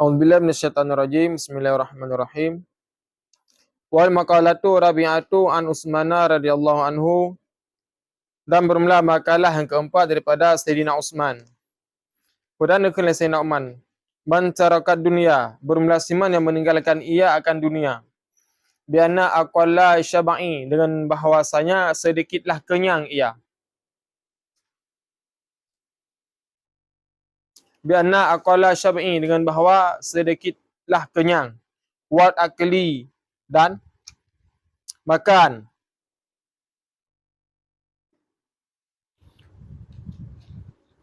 A'udzubillahi minasyaitonir rajim. Bismillahirrahmanirrahim. Wal maqalatu rabi'atu an Utsmana radhiyallahu anhu, dan bermula makalah yang keempat daripada Sayyidina Utsman. Perdana kali Sayyidina Utsman, man tarakat dunia, bermula siman yang meninggalkan ia akan dunia. Biana aqalla syabai, dengan bahawasanya sedikitlah kenyang ia. Biana aqalla syabai, dengan bahawa sedikitlah kenyang. Wat akli, dan makan.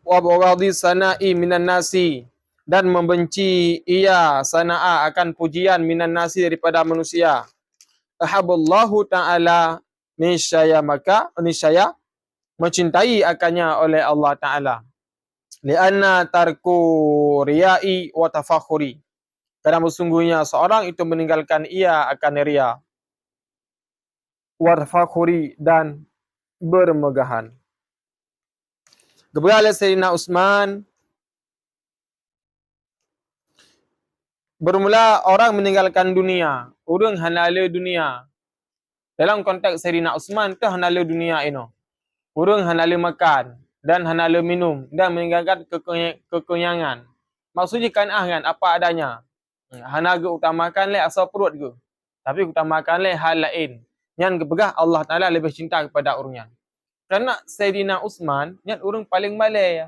Wa bawadi sana'i minan nasi, dan membenci ia sana'a akan pujian minan nasi daripada manusia. Ahaballahu ta'ala, niscaya mencintai akannya oleh Allah Ta'ala. Lianna tarku riya'i wa tafakhuri, karena sesungguhnya seorang itu meninggalkan ia akan riya, wa tafakhuri, dan bermegahan. Kepada Sayyidina Utsman, bermula orang meninggalkan dunia, urang hanala dunia. Dalam konteks Sayyidina Utsman tu hanala dunia ino. Urang hanala makan dan hanala minum dan meninggalkan kekenyangan. Maksudnya kan apa adanya. Hanaga utamakan le asal perut ke. Tapi utamakan le hal lain. Yang kepegah Allah Taala lebih cinta kepada orangnya. Kerana Sayyidina Utsman yang orang paling malai ya.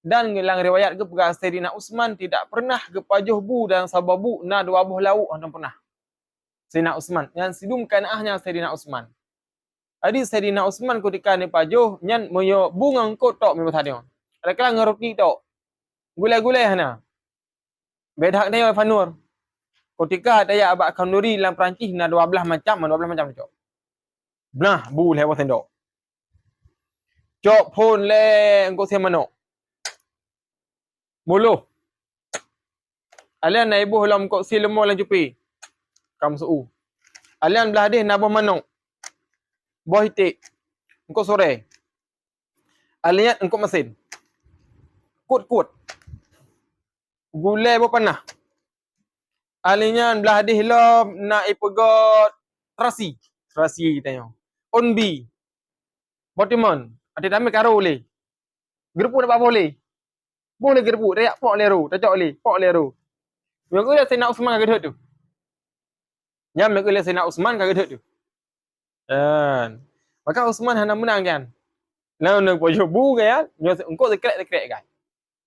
Dan dalam riwayat ke pegah Sayyidina Utsman tidak pernah kepajuh bu dan sababu na dua buah lauk orang pernah. Sayyidina Utsman yang sidumkan ahnya Sayyidina Utsman. Adi Sayyidina Utsman ketika ni pajuh nyan moyo bungang ko tok memang tadi. Ada kala ngerti tok. Gulai-gulai hana. Bedak dia fanur. Ketika ada ya abak kanduri dalam Perancis na 12 macam tok. Nah, bu lewa sendok. Cok pun le engko sia manok. Muluh. Alian na ibu lam kok si lemah lan jupi. Kam suu. Alian belah deh nabah manok. Buah itik. Engkau sore. Alian engkau mesin. Kut-kut. Gulai berpanah. Alian belah deh lam nak ipegot terasi. Terasi tanya. Onbi. Botimon. Ada damai karo boleh. Gerpu dapat boleh. Boleh gerpu. Dayak pok leru. Tajak boleh. Pok leru. Yang kuliah Sayyidina Utsman kagak tu. Yang kuliah Sayyidina Utsman kagak tu. Dan maka Utsman hana menang kan. Lalu nak pojo bu kan. Engkau sekrek kan.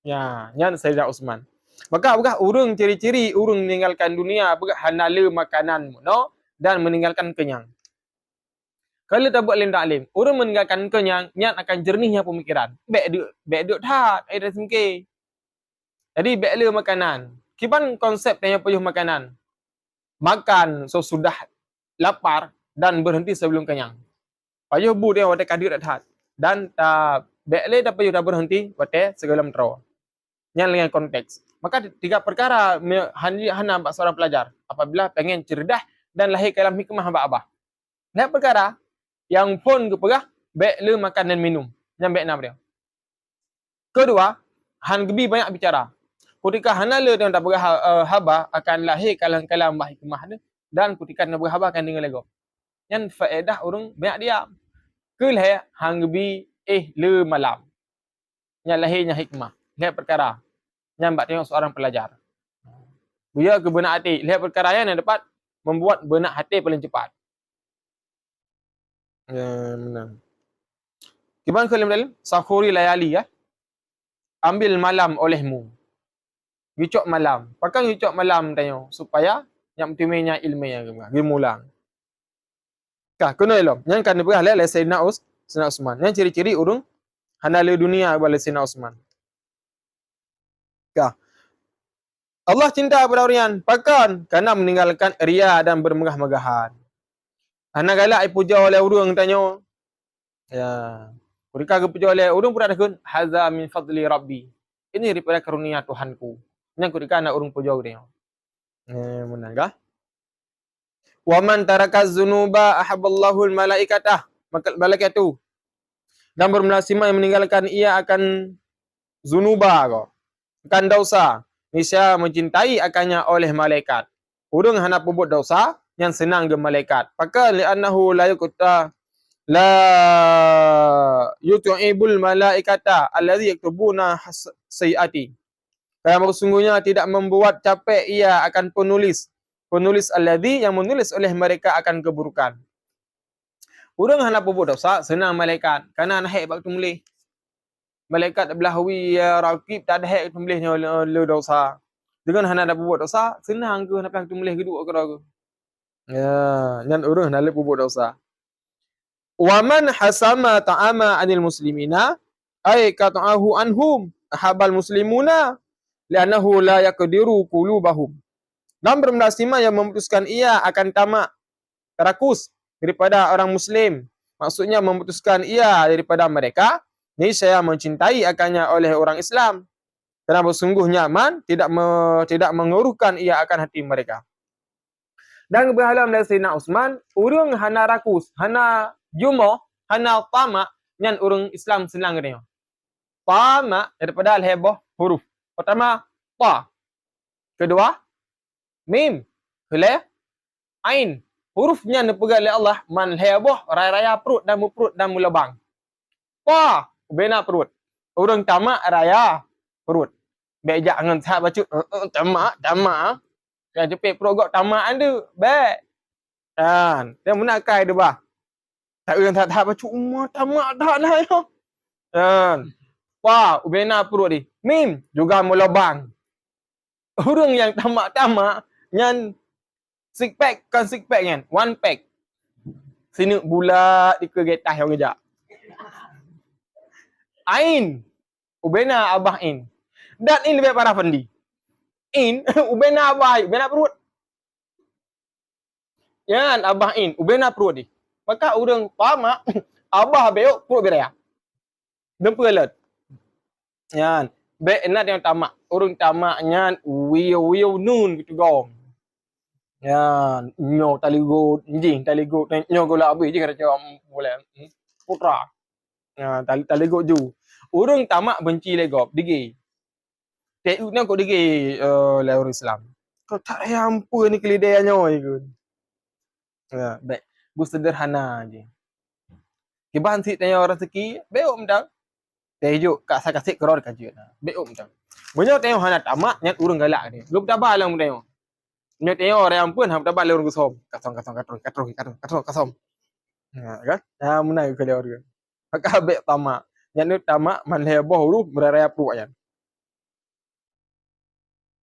Ya, yang Sayyidina Utsman. Maka apakah urang ciri-ciri urang meninggalkan dunia apakah hanala makanan no dan meninggalkan kenyang. Kalau tak buat lim taklim, urang meninggalkan kenyang, nyat akan jernihnya pemikiran. Bek duk tak, ada singkir. Jadi beklah makanan. Kiban konsep tanya pojo makanan. Makan sesudah lapar dan berhenti sebelum kenyang. Pajuh bu dia wate kadir dat dan bekle dapat dah berhenti wate segala mentero. Yang dengan konteks. Maka tiga perkara hana bak seorang pelajar apabila pengen cerdas dan lahir dalam hikmah abah. Nah perkara yang pun kepegah bekle makan dan minum. Yang bek nam dia. Kedua, han gebi banyak bicara. Ketika hanala dia tak berhaba akan lahir kalam-kalam bah hikmah dia dan ketika nak berhaba akan dengar lagu. Yang faedah orang banyak diam. Keleh hang gebi le malam. Yang lahirnya hikmah. Lihat perkara. Yang bak tengok seorang pelajar. Dia ke benak hati. Lihat perkara yang dapat membuat benak hati paling cepat. Ya, menang. Gimana kalau dalam? Sakhuri layali ya. Ambil malam olehmu. Gicok malam. Pakai gicok malam tanya supaya yang timenya ilmiah gimulang. Kah kena elok. Yang kan dia berah le Sayyidina Utsman. Yang ciri-ciri urung hanala dunia bala Sayyidina Utsman. Kah. Allah cinta kepada orang pakan kerana meninggalkan riya dan bermegah-megahan. Ana galak ai puja oleh urang tanya. Ya. Ketika ke puja oleh urang pun ada kun haza min fadli rabbi. Ini daripada karunia Tuhanku. Yang ketika nak urang puja dia. Menang kah? Wa man taraka dzunuba ahabballahu al-malaikatah. Malaikatu. Dan bermula siman yang meninggalkan ia akan zunuba ko. Akan dosa. niscaya mencintai akannya oleh malaikat. Urang hana pebut dosa yang senang ke malaikat. Maka li'annahu la yut'ibul malaikata allazi yaktubuna sayiati. Kerana sesungguhnya tidak membuat capek ia akan penulis allazi yang menulis oleh mereka akan keburukan. Urang hana pebut dosa senang malaikat. Kerana nak hak waktu mulih. Malaikat belahwi raqib tak ada hak tulisnya le dosa. Dengan hana ada pebut dosa senang ke nak tulis kedua ke. Ya, dan urang hana pebut dosa. Wa man hasama ta'ama 'anil muslimina ay qata'ahu anhum ahabal muslimuna li'annahu la yaqdiru qulubahum. Dan bermelasimah yang memutuskan ia akan tamak rakus daripada orang muslim. Maksudnya memutuskan ia daripada mereka, ni saya mencintai akannya oleh orang Islam. Kerana sungguhnya man tidak menguruhkan ia akan hati mereka. Dan berhalam dari Sayyidina Uthman, urang hana rakus, hana jumo, hana tamak nyan urang Islam senang dia. Tamak daripada al-hebah huruf. Pertama ta. Kedua mim. Kelih ain. Hurufnya dipegang oleh Allah man hebah raya perut dan mulabang. Ta bena perut. Urang tamak raya perut. Bejak ngan tak baca tamak. Yang cepet perut gok tamak ada. Baik. Kan. Dia menakai dia bah. Tak urang tak baca umma tamak dah lah ya. Kan. Wah, ubena perut ni. Mim juga mulabang. Urang yang tamak-tamak nyan six pack kan six pack kan. One pack. Sini bulat di kegetah yang kejap. Ain. Ubena abah in. Dan in lebih parah Fandi. In ubena abah, ubena perut. Yan abah in, ubena perut ni. Maka urang tamak abah beok perut beraya. Dempelet. Yan, baik nak yang tamak. Urang tamak nyan wiu nun gitu gong. Yan, nyo taligo jing taligo nyo gola habis je kata cakap boleh. Putra. Ya, taligo ju. Urang tamak benci legop digi. Teu nak kok digi le orang Islam. Kau tak payah apa ni kelidayanya ikut. Ya, baik. Bu sederhana je. Kiban sit tanya orang rezeki, beok mendang. Tejo kak saya kasih keror kajian. Beok mendang. Banyak tengok hana tamak nyat urang galak ni. Lu tabah lang tengok. Nyat tengok orang ampun hang tabah le urang kusom. Kasom. Ya kan? Ya menai ke dia orang. Maka bek tamak. Nyat nu tamak man leboh huruf beraya pru ayan.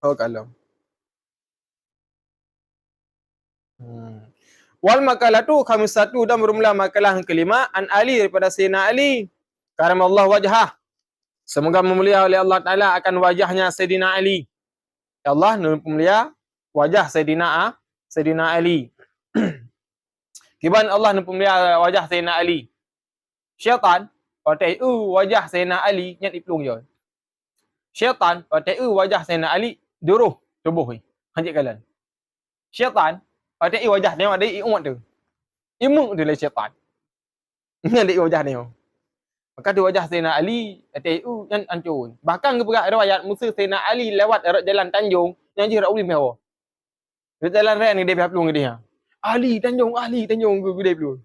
Oh kalau. Wal makalatu khamisatu dan bermula makalah yang kelima an Ali daripada Sayyidina Ali karamallahu wajhah. Semoga memulia oleh Allah Taala akan wajahnya Sayyidina Ali. Ya Allah memulia wajah Sayyidina Ali. Kiban Allah memulia wajah Sayyidina Ali. Syaitan patai wajah Sayyidina Ali nyat iplung je. Syaitan patai wajah Sayyidina Ali duruh tubuh ni. Hanjit kalan. Syaitan patai wajah tengok ada iumat tu. Imuk tu lah syaitan. Ni ada wajah tengok. Maka tu wajah Sayyidina Ali ATU yang hancur. Bahkan ke berat riwayat Musa Sayyidina Ali lewat jalan Tanjung yang je rak boleh mewa. Jalan raya ni dia pihak pelung dia. Ali Tanjung ke dia pelung.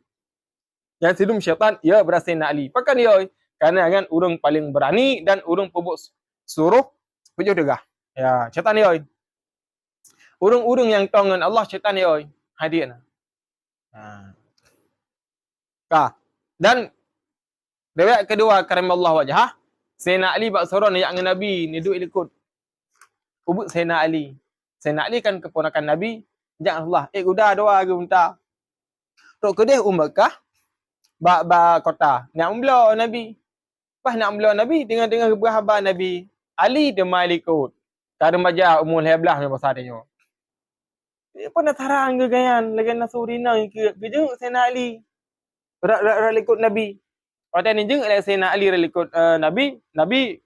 Yang sedum syaitan ya berasa Sayyidina Ali. Pakan dia kerana kan urang paling berani dan urang pebuk suruh pejuh degah. Ya, syaitan dia. Urang-urang yang tongan Allah syaitan dia hadir. Dan riwayat kedua karamallahu wajhah Sayyidina Ali bak soron yang Nabi ni duk ikut ubut Sayyidina Ali. Sayyidina Ali kan keponakan Nabi, jak Allah, udah doa ke minta. Tok kedeh Mekah ba kota. Nak umbla Nabi. Pas nak umbla Nabi dengan berhabar Nabi. Ali dia mai ikut. Kada majah umur 11 ni pasal dia. Dia penasaran ke gayan lagan Nasurina ke jeng Sayyidina Ali. Rak ikut Nabi. Pada ni jeng Sayyidina Ali rak ikut Nabi.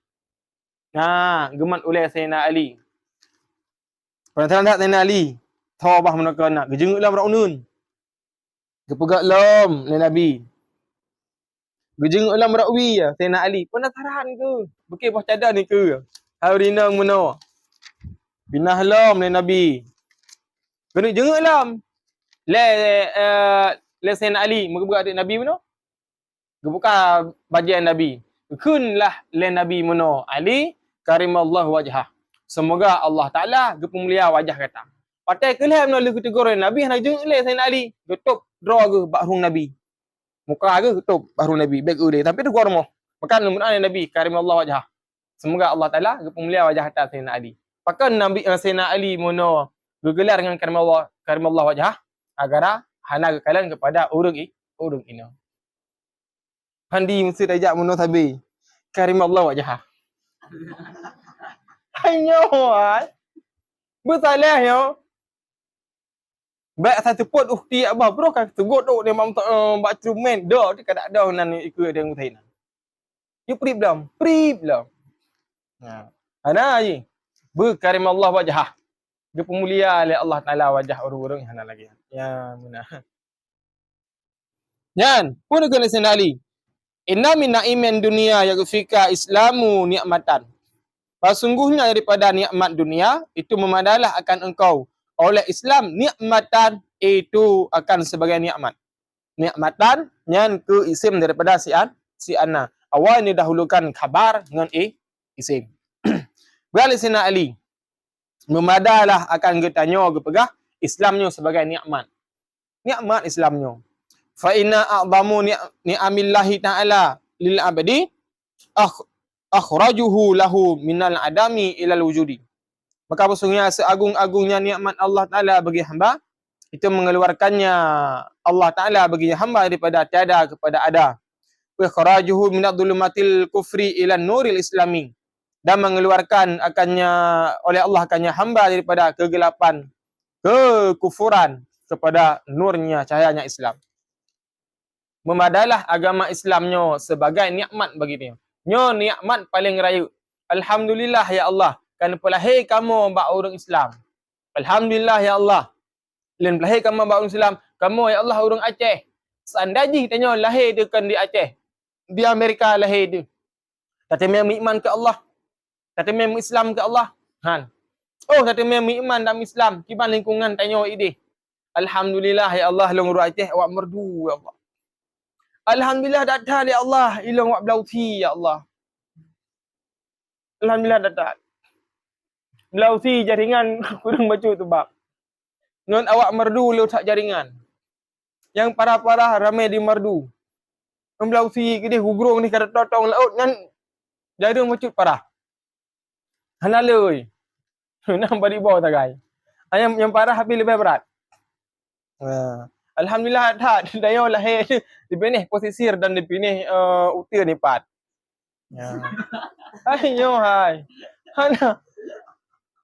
Gemat oleh Sayyidina Ali. Penasaran tak Sayyidina Ali? Tawabah menakana. Gejeng ulam rak unun. Kepegak lom le Nabi. Gejeng ulam rak wi Sayyidina Ali. Penasaran ke? Bekik pas cadar ni ke? Haurina meno. Pindah lam le Nabi. Kena jenguk lam. Le Sayyidina Ali, muka adik Nabi mana? Gebuka bajian Nabi. Kunlah le Nabi mana? Ali karimallahu wajhah. Semoga Allah Taala gepemulia wajah kata. Patai kelah melalui kategori Nabi nak jenguk le Sayyidina Ali. Tutup draw ke bahrung Nabi. Muka ke tutup bahrung Nabi. Baik dia tapi tu gormo. Makan lumun Nabi karimallahu wajhah. Semoga Allah Taala gepemulia wajah kata Sayyidina Ali. Pakai Nabi Sayyidina Ali mana bergelar dengan karimallahu wajhah agar hana kalian kepada orang ini. Handi mesti tajak muno tabi. Karimallahu wajhah. Hanyo ai. Bersalah yo. Baik satu pot ukti abah bro kan tegut tu dia mam bak instrumen dah dia kada ada nan ikut dia ngutain. You prip lam. Ha. Ana ai. Berkarimallahu wajhah. Dia pemulia oleh Allah Taala wajah orang-orang hana lagi. Ya mana. Yan, pun kena sendali. Inna min na'imin dunia yaghfika islamu nikmatan. Sesungguhnya daripada nikmat dunia itu memadalah akan engkau oleh Islam nikmatan itu akan sebagai nikmat. Nikmatan yang ke isim daripada si ana. Awal ni dahulukan khabar dengan isim. Beralih sina Ali. Memadalah akan getanya gepegah Islamnya sebagai nikmat. Nikmat Islamnya. Fa inna a'zamu ni'amillahi ta'ala lil abdi akhrajuhu lahu minal adami ilal wujudi. Maka sesungguhnya seagung-agungnya nikmat Allah Taala bagi hamba itu mengeluarkannya Allah Taala bagi hamba daripada tiada kepada ada. Wa akhrajuhu minadh dhulumatil kufri ila nuril islami. Dan mengeluarkan akannya oleh Allah akannya hamba daripada kegelapan, kekufuran kepada nurnya cahayanya Islam. Memadalah agama Islamnya sebagai nikmat bagi dia. Nyo nikmat paling raya. Alhamdulillah ya Allah, kan pelahir kamu bak orang Islam. Alhamdulillah ya Allah. Len pelahir kamu bak orang Islam, kamu ya Allah orang Aceh. Seandainya tanya lahir dia kan di Aceh. Di Amerika lahir dia. Tapi memang iman ke Allah. Tapi memang Islam ke Allah. Han. Oh, tapi memang iman dalam Islam. Kiban lingkungan tanya ide. Alhamdulillah ya Allah long ru Aceh awak merdu ya Allah. Alhamdulillah datang ya Allah ilang wak belauti ya Allah. Alhamdulillah datang. Belauti jaringan kurang baca tu bab. Ngon awak merdu lu tak jaringan. Yang parah-parah ramai di merdu. Belauti ke dia gugrung ni kada totong laut ngan jaring macut parah. Hanaloi. Nampak di bawah tagai. Yang parah habis lebih berat. Alhamdulillah tak dayo lahir dipilih posisir dan dipilih utir nipat. Ya. Ayo hai.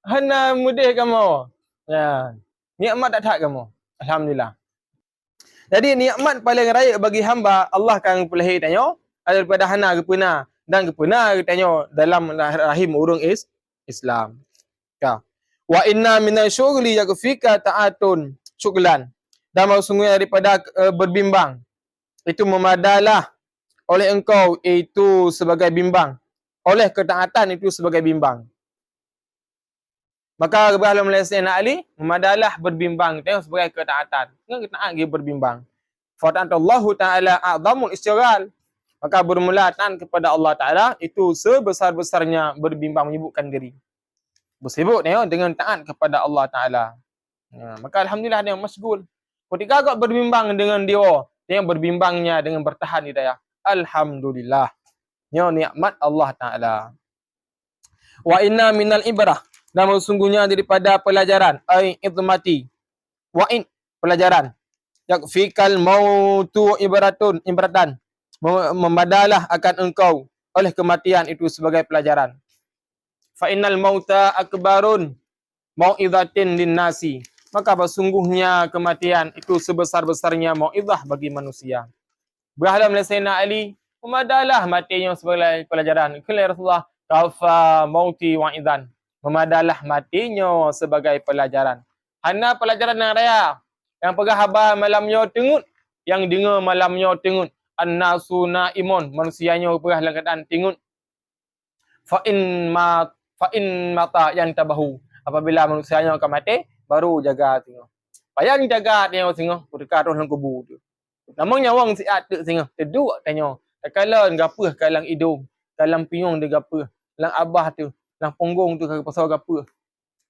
Hana mudih kamu. Ya. Nikmat tak kamu. Alhamdulillah. Jadi nikmat paling raya bagi hamba Allah akan pelahir tanya daripada hana ke pena dan ke pena tanya dalam rahim urang Islam. Ya. Wa inna minasyughli yakfika ta'atun syughlan. Dan sesungguhnya daripada berbimbang itu memadalah oleh engkau itu sebagai bimbang, oleh ketaatan itu sebagai bimbang. Maka dalam Sayyidina Ali memadalah berbimbang itu sebagai ketaatan. Dengan ketaatan dia berbimbang. Fa ta'allahu ta'ala a'zamul istighal. Maka bermula taat kepada Allah Taala itu sebesar-besarnya berbimbang menyibukkan diri. Bersibuk dengan taat kepada Allah Taala. Ya, maka alhamdulillah dia masgul. Ketika kau berbimbang dengan dia yang berbimbangnya dengan bertahan hidayah. Alhamdulillah. Nya nikmat Allah Taala. Wa inna minal ibrah. Dan sesungguhnya daripada pelajaran. Ai idmati. Wa in. Pelajaran. Yakfikal mautu ibratan. Memadalah akan engkau oleh kematian itu sebagai pelajaran. Fa innal mauta akbarun mau'izatin linnasi. Maka sesungguhnya kematian itu sebesar-besarnya mau'izah bagi manusia. Berhalam Sayyidina Ali, memadalah matinya sebagai pelajaran. Kala Rasulullah, kafa mauti wa'idzan. Memadalah matinya sebagai pelajaran. Hana pelajaran yang raya. Yang pegah habar malamnya tengut. Yang dengar malamnya tengut. An-nasu na'imun. Manusianya pegah dalam keadaan tengut. Fa'in mata yang tabahu. Apabila manusianya akan mati, baru jaga tengok. Payah ni jaga tengok tengok, dekat roh dalam kubur tu. Namanya wang siat tu tengok, teduk tengok. Kala ngapa kalang hidung, kalang piung dia gapa, lang abah tu, lang punggung tu pasal gapa.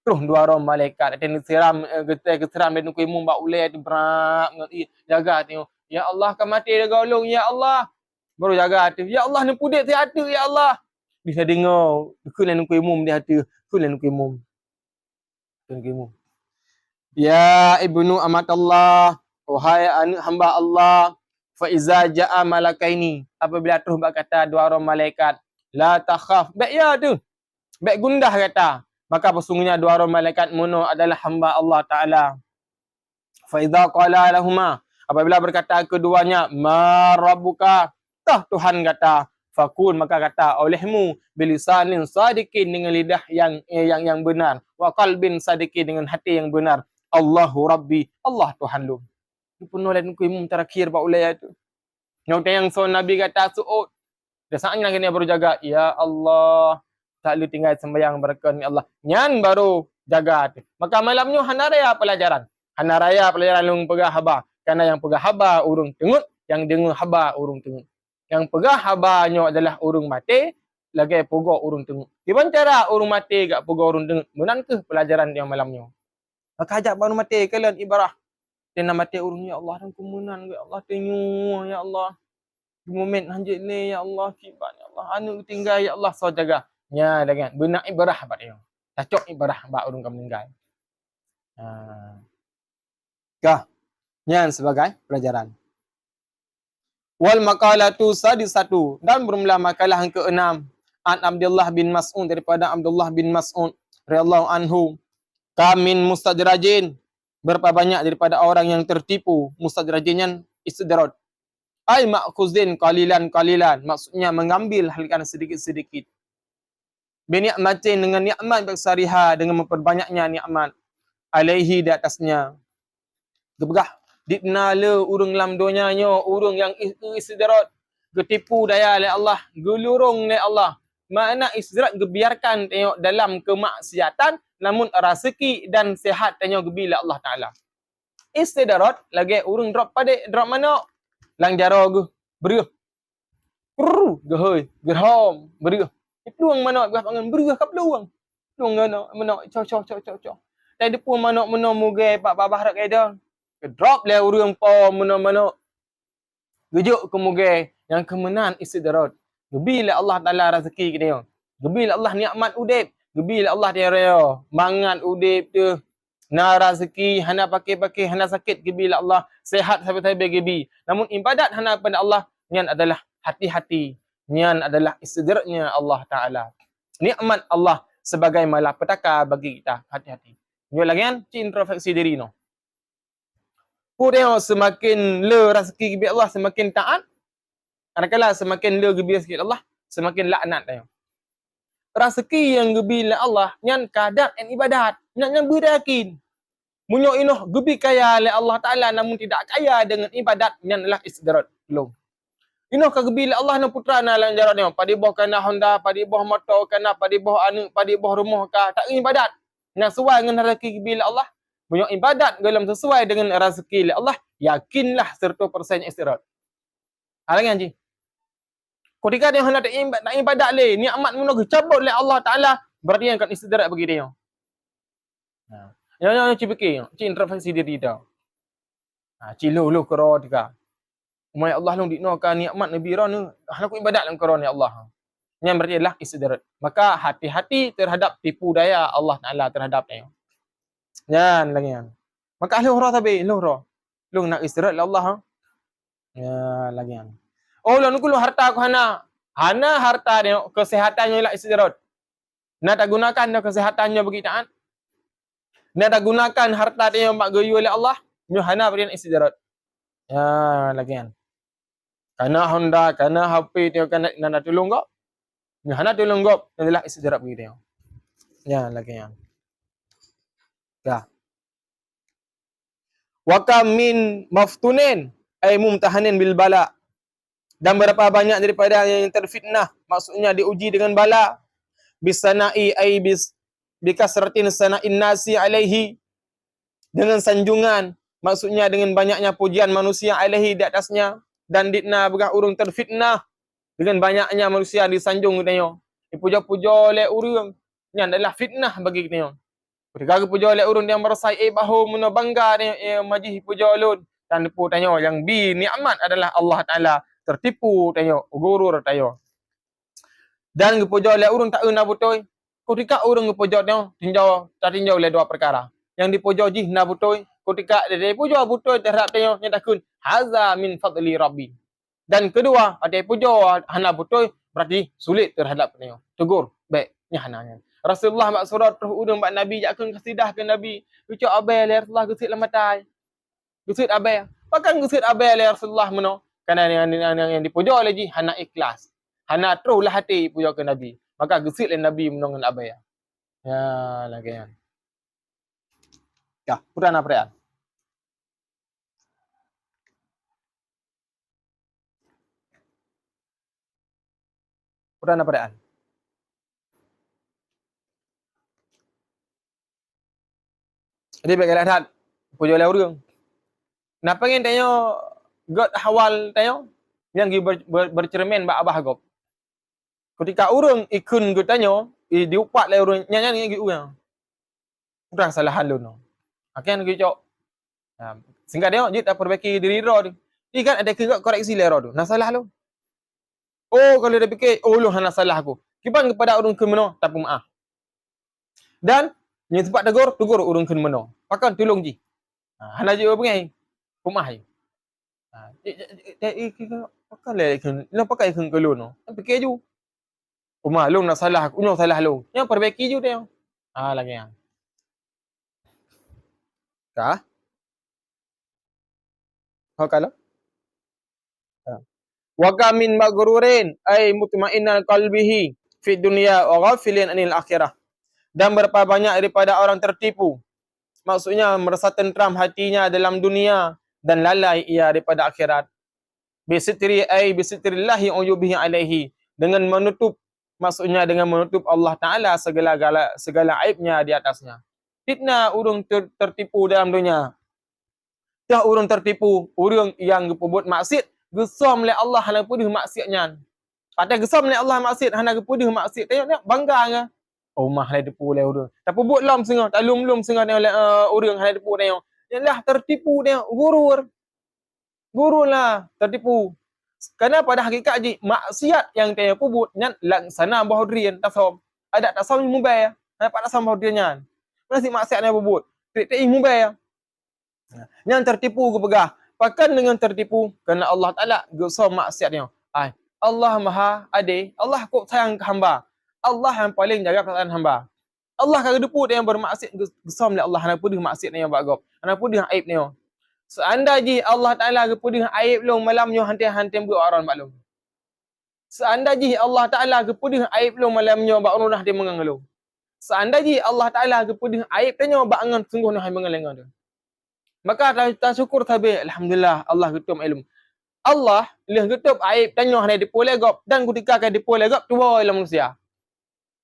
Terus dua orang malaikat ada siram getai dan kuimung bak ulai tu berak jaga tengok. Ya Allah akan mati dia golong, ya Allah. Baru jaga tu. Ya Allah ni pudik saya ada, ya Allah. Bisa dengar kulan kuimung dia ada, kulan kuimung. Ya ibnu amatallah, wahai anak hamba Allah, fa iza jaa malakaini, apabila terus berkata dua orang malaikat, la takhaf, baik ya tu. Baik gundah kata, maka sesungguhnya dua orang malaikat mono adalah hamba Allah Taala. Fa iza qala lahumma, apabila berkata keduanya, ma rabbuka, tah Tuhan kata, fakun maka kata olehmu bilisanin sadiqin dengan lidah yang benar, wa qalbin sadiqin dengan hati yang benar. Allahu Rabbi, Allah Tuhan lu. Penuh dan kuimum terakhir ba ulai tu. Yang so Nabi kata suud. Dia saatnya kena baru jaga, ya Allah. Tak lu tinggal sembahyang berkon ya Allah. Nyan baru jaga tu. Maka malamnya hanaraya pelajaran. Hanaraya pelajaran lung pegah haba. Karena yang pegah haba urung tengut, yang dengar haba urung tengut. Yang pegah habanya adalah urung mati, lagi pegah urung tengut. Gimana cara urung mati gak pegah urung tengut? Benar ke pelajaran yang malamnya? Maka ajak baru mati kalian ibarah. Dia nak mati urung, ya Allah dan kemunan, ya Allah tengok, ya Allah. Di momen hanjit ni, ya Allah, kibat, ya Allah. Anu tinggal, ya Allah, so jaga. Ya, dengan benar ibarah bat dia. Cocok ibarah bat urung kamu meninggal. Kah? Yang sebagai pelajaran. Wal maqalatu sadisatu, dan bermula makalah yang ke-6 an Abdullah bin Mas'ud, daripada Abdullah bin Mas'ud radhiyallahu anhu, kamin mustadrajin, berapa banyak daripada orang yang tertipu. Mustadrajin istidraj, ai ma'khuzin qalilan, maksudnya mengambil halikan sedikit-sedikit. Bi ni'matin, dengan nikmat bersariha, dengan memperbanyaknya nikmat, alaihi di atasnya. Gebegah dipnala urung lam donyanya, urung yang istidraj, getipu daya oleh Allah, gelurung oleh Allah. Makna istidraj gebiarkan tengok dalam kemaksiatan, namun rezeki dan sihat tengok gebila Allah Taala. Istidraj lagi urung drop mana? Lang jaro ge berih. Gehoi, gerhom, berih. Peluang mana gah pangan berih ka peluang. Peluang mana cok. Tai depu mana muge pak babah rak eda. Drop le urang pa mana gejuk ke muge yang kemenan istidraj. Gebila Allah Taala rezeki ke dia. Gebila Allah nikmat udip, gebila Allah dia raya mangan udip tu. Na rezeki hana pakai hana sakit gebila Allah, sehat sampai gebi. Namun ibadat hana pada Allah, nian adalah hati-hati. Nian adalah istidrajnya Allah Taala. Nikmat Allah sebagai malapetaka bagi kita, hati-hati. Ni lagi kan introspeksi diri no. Pudeo semakin le rezeki gebila Allah semakin taat. Kadang-kadang semakin le gebila sikit Allah, semakin laknat dia. Rezeki yang gebila Allah nyan kadar dan ibadat, nyan beryakin. Munyo inoh gebi kaya oleh Allah Taala namun tidak kaya dengan ibadat, nyan lah istidraj belum. Inoh ka gebila Allah na putra na lang jaran dia, padi boh kana Honda, padi boh motor kana, padi boh anu, padi boh rumah ka, tak ibadat. Yang sesuai dengan rezeki gebila Allah. Munyo ibadat dalam sesuai dengan rezeki Allah, yakinlah 100% istidraj. Halangan ji. Ketika dia hendak nak ibadat le, nikmat mun cabut oleh Allah Taala, berarti yang akan istidraj bagi dia. Yang fikir, introspeksi diri dah. Cilu kero tika. Umay Allah long dikno ka nikmat nabi ron nu, aku ibadat lang kero ni Allah. Yang berarti adalah istidraj. Maka hati-hati terhadap tipu daya Allah Taala terhadap dia. Yan lagi yan. Maka luhra tabi, luhra. Lung nak istidraj Allah. Ya lagi yan. Oh lalu kalau harta aku hana harta dia, kesehatannya lah istidraj. Nak tak gunakan dia kesehatannya bagi taat. Nak tak gunakan harta dia mak gayu oleh Allah, nyu hana berian istidraj. Ya lagi kan. Kana Honda, kana HP dia kana nak tolong kau. Nyu hana tolong kau, adalah istidraj bagi dia. Ya lagi kan. Dah. Wa kam min maftunin ay mumtahanin bil bala. Dan berapa banyak daripada yang terfitnah, maksudnya diuji dengan bala. Bisanai ay bis bikasratin sana'in nasi alaihi, dengan sanjungan, maksudnya dengan banyaknya pujian manusia alaihi di atasnya, dan ditna begah urung terfitnah, dengan banyaknya manusia disanjung katanya. Dipuja-puja oleh urang. Ini adalah fitnah bagi katanya. Ketika puja oleh urang yang merasa bahu mena bangga dia majih puja ulun. Dan dipu tanya yang bi nikmat adalah Allah Taala. Tertipu tanya, gurur tanya. Dan dipuja oleh urang tak euna betul. Ketika urang dipuja tanya, tinjau oleh dua perkara. Yang dipuja jih na betul. Ketika dia puja betul terhadap tanya yang takun haza min fadli rabbi. Dan kedua, ada puja hana betul berarti sulit terhadap tanya. Tegur, baik, ni hananya. Rasulullah mak surat terus udang mak Nabi jakun kasidah ke Nabi. Ucap abai le Rasulullah gesit lamatai. Gesit abai. Pakan gesit abai le Rasulullah meno. Karena yang dipuja oleh ji hana ikhlas. Hana teruslah hati puja ke Nabi. Maka gesit le Nabi menongan abai. Ya, lagi kan. Ya, purana perayaan. Purana perayaan. Jadi baiklah hat puja oleh urang. Nak pengen tanya god hawal tanya yang bercermin ba abah gop. Ketika urang ikun go tanya, diupat le urang nyanyi gi urang. Urang salah halun no. Akan gi cok. Sehingga dia jit perbaiki diri ro tu. Ni kan ada ke koreksi le ro tu. Nah salah lu. Oh kalau dia fikir lu hana salah aku. Kiban kepada urang kun meno tapi maaf. Dan ni tempat tegur urang kun meno. Pakan tolong ji. Hana je pengai. Pemah je. Pakai le kun. Lo pakai kun ke lu no. Fikir ju. Pemah lu nak salah aku, lu salah lu. Yang perbaiki ju dia. Lagi yang. Kah? Kalau? Wa kamin maghrurin ay mutmainnal qalbihi fi dunya wa ghafilin anil akhirah. Dan berapa banyak daripada orang tertipu. Maksudnya merasa tentram hatinya dalam dunia dan lalai ia daripada akhirat. Bisitrillah uyubihi alaihi, dengan menutup, maksudnya dengan menutup Allah Taala segala aibnya di atasnya. Fitnah urang tertipu dalam dunia. Dah urang tertipu, urang yang berbuat maksiat gesam oleh Allah hana pudih maksiatnya. Pada gesam oleh Allah maksiat hana pudih maksiat tengok bangga ke. Mah hana tipu oleh urang. Tapi buat lam sengah, tak lum sengah oleh urang hana tipu tengok. Yalah tertipu tengok, gurur lah tertipu. Kerana pada hakikat ji maksiat yang tengok buat nyan laksana bahudrian tasom. Ada tasom mubay. Hana pak tasom bahudrian. Mana si maksiat yang buat? Tik mubay. Yang tertipu ke pegah. Pakan dengan tertipu kerana Allah Taala gesam maksiatnya. Allah Maha Adil, Allah kok sayang ke hamba. Allah yang paling jaga perasaan hamba. Allah kalau deput yang bermaksiat gesam oleh Allah hana pudih maksiat yang bagop. Hana pudih aib ni. Seandainya ji Allah Taala pudih aib long malamnya hantai buat orang maklum. Seandainya Allah Taala pudih aib long malamnya bak orang dia mengangalu. Seandainya Allah Taala pudih aib tanya bak angan sungguh nah mengalengan dia. Maka tak syukur tabi alhamdulillah Allah getum ilmu. Allah leh getup aib tanya hana dipoleh gop dan ketika akan dipoleh gop tua dalam manusia.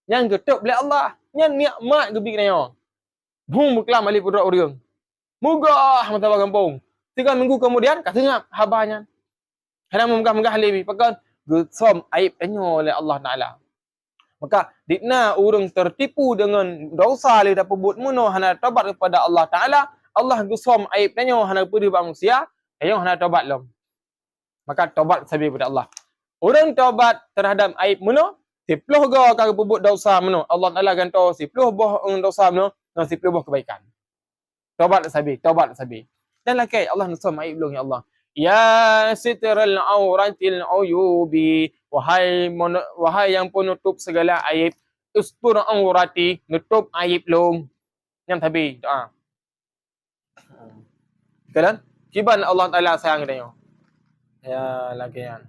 Yang getup oleh Allah, yang nikmat gebik naya. Bung berkelam alif udra urang. Mugah mata kampung. 3 minggu kemudian kat tengah habanya. Hana megah-megah lebih pakan gesom aib tanya oleh Allah Taala. Maka dikna urang tertipu dengan dosa le dapat buat muno hana taubat kepada Allah Taala. Allah gesom aib tanya hana pudi manusia, ayo hana taubat lom. Maka taubat sabi kepada Allah. Orang taubat terhadap aib muno, sipluh ga ka berbuat dosa muno. Allah Taala ganto sipluh boh dosa muno, dan sipluh boh kebaikan. Taubat sabi. Dan lagi Allah gesom aib long ya Allah. Ya sitral auratil uyubi, wahai yang penutup segala aib, ustur aurati, nutup aib long. Yang tabi doa. Kan? Kiban Allah Taala sayang dia. Ya lagi kan.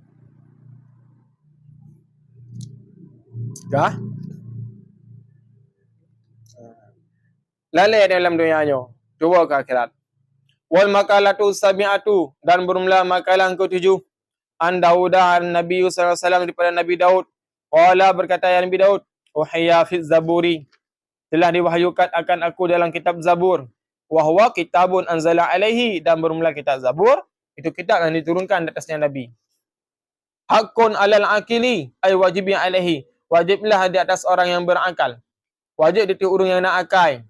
Kah? Lalai dalam dunianya. Coba ke akhirat. Wal makalatu sabi'atu, dan bermula makalah ke-7. An Daudah Nabi sallallahu alaihi wasallam daripada Nabi Daud. Qala berkata ya Nabi Daud, "Wahya fi zaburi." telah diwahyukan akan aku dalam kitab Zabur. Wa huwa kitabun anzala alaihi, dan bermula kitab Zabur, itu kitab yang diturunkan atasnya Nabi. Hakun alal akili, ay wajibnya alaihi, wajiblah di atas orang yang berakal. Wajib di orang yang nak akal.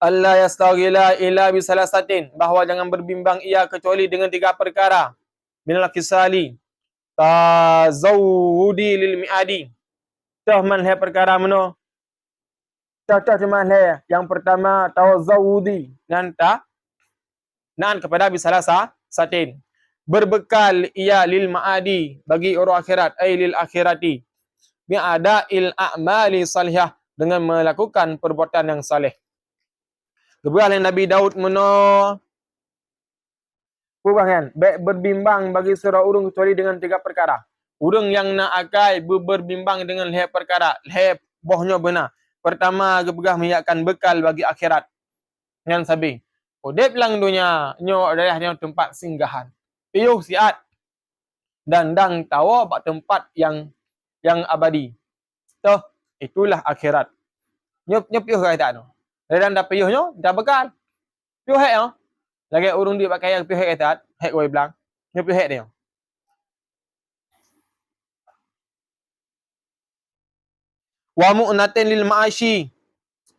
Allah yastaghila ila bisalasatin, bahawa jangan berbimbang ia kecuali dengan 3 perkara. Minal kisali tazawudi lil miadi. Tah manhaj perkara mana? Tah manhaj. Yang pertama tazawudi, nan kepada bisalasatin. Berbekal ia lil maadi, bagi orang akhirat, ay lil akhirati. Bi'ada il a'mali salihah, dengan melakukan perbuatan yang saleh. Kemudian Nabi Daud meno kan, baik berbimbang bagi surah urung kecuali dengan 3 perkara. Urung yang nak akai berbimbang dengan leh perkara, leh bohnya benar. Pertama, gebegah menyiapkan bekal bagi akhirat. Yang sabi, udip lang dunia, nyo adalah tempat singgahan. Piyuh siat dan dang tawa bak tempat yang abadi. Toh, itulah akhirat. Nyo piyuh ke tak tu. Dan dah piyuhnya, dah bekal. Piyuh hek yo. Lagi urung dia pakai yang piyuh hek tak, hek koi belang. Nyo piyuh hek dia. Wa mu'natin lil ma'ashi,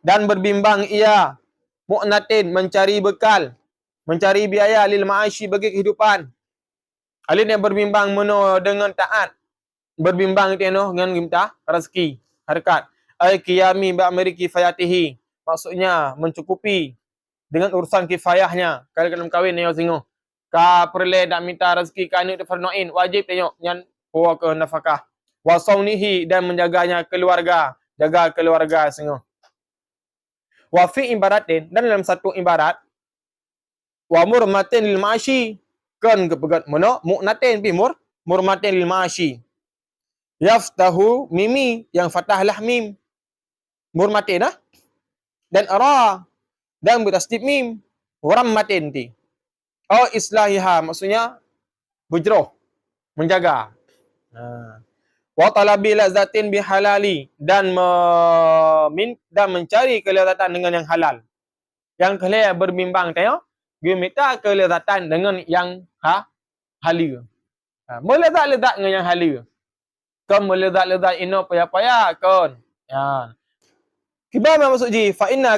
dan berbimbang ia mu'natin, mencari bekal, mencari biaya, lil ma'ashi, bagi kehidupan. Alin yang berbimbang meno dengan taat, berbimbang teno dengan minta rezeki, harkat. Ai qiyami bi amri kifayatihi, maksudnya mencukupi dengan urusan kifayahnya. Kalau dalam kahwin yo singo. Ka perle dak minta rezeki ka ni farnoin, wajib tengok nyan puak ke nafkah. Wa saunihi, dan menjaganya keluarga, jaga keluarga singo. Wa fi ibaratin, dan dalam satu ibarat, wa murmatin lil ma'ashi, kan kepegat mono mu'natin bi murmatin lil ma'ashi. Yaftahu mimi, yang fathahlah mim. Murmatin ah. Dan ara, dan bertasdid mim. Warammatin ti. Oh islahiha, maksudnya bujroh, menjaga. Wa talabi lazzatin bihalali, dan mencari kelezatan dengan yang halal. Yang kalian berbimbang tengok, dia minta kelezatan dengan yang halal. Melezat-lezat dengan yang halal. Kan melezat-lezat ino payah-payah kan. Ya. Kibama maksud ji fa inna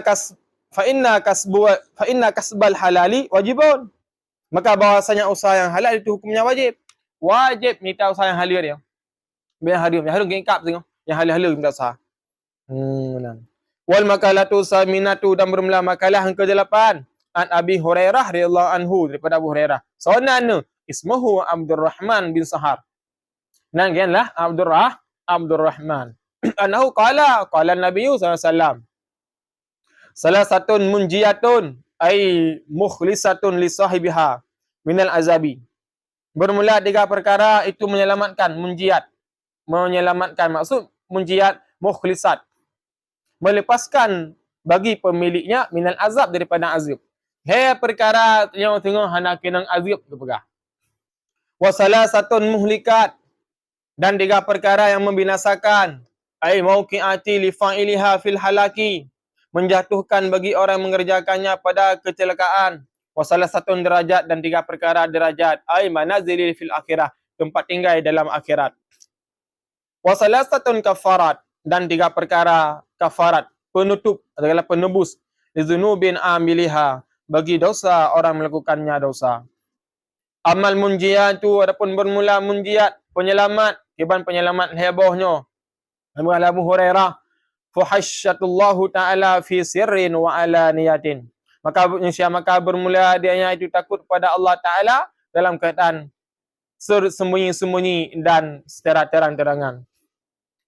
kasbal halali wajibun. Maka bahwasanya usaha yang halal itu hukumnya wajib. Wajib minta usaha yang halal dia. Biar harum gengkap tengok. Yang halal minta usaha. Wal makalatu saminatu, dan bermula makalah yang ke-8. An Abi Hurairah radhiyallahu anhu, daripada Abu Hurairah. Sawana ismuhu Abdurrahman bin Sahar. Nan kianlah Abdurrahman. Anahu qala Nabi sallallahu alaihi wasallam. Salah satu munjiyatun, ay mukhlisatun li sahibiha minal azabi. Bermula 3 perkara itu menyelamatkan, munjiyat. Menyelamatkan, maksud munjiyat mukhlisat. Melepaskan bagi pemiliknya minal azab, daripada azab. Hai perkara yang tengok hana kenang azab ke pegah. Wa salasatun muhlikat, dan 3 perkara yang membinasakan, ai mauqi'ati li fa'iliha fil halaki, menjatuhkan bagi orang mengerjakannya pada kecelakaan. Wa salasatun derajat, dan 3 perkara derajat, ai manazili fil akhirah, tempat tinggal dalam akhirat. Wa salasatun kafarat, dan 3 perkara kafarat, penutup adalah penebus, lidzunubin amiliha, bagi dosa orang melakukannya dosa. Amal munjiyatu, adapun bermula munjiyat, penyelamat, kiban penyelamat hebohnya. Abu Hurairah, fuhasyatullahu ta'ala fi sirrin wa alaniyatin. Maka bermula dianya itu takut pada Allah Ta'ala dalam keadaan sembunyi-sembunyi dan secara terang-terangan.